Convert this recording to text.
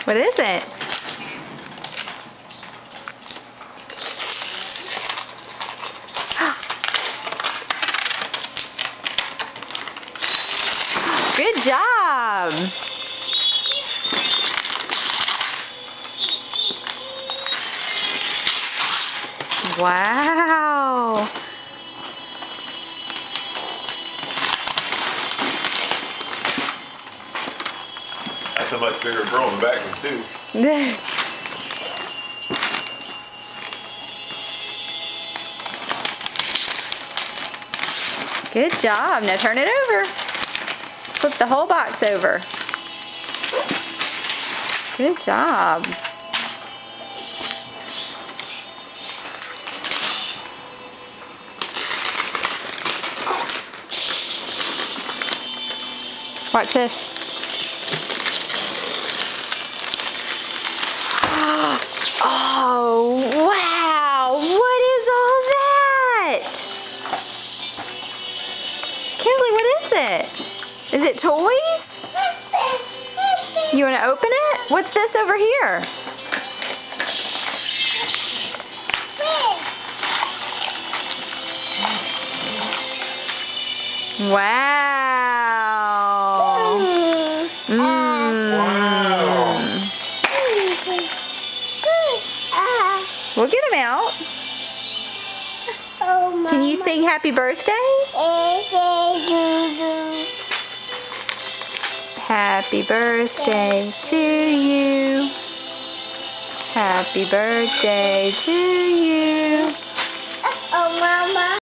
What is it? Good job. Wow. That's a much bigger girl in the back one too. Good job. Now turn it over. Flip the whole box over. Good job. Watch this. Oh, wow. What is all that? Kinsley, what is it? Is it toys? You want to open it? What's this over here? Wow. Wow. We'll get them out. Can you sing happy birthday? Happy birthday to you. Happy birthday to you. Oh, Mama.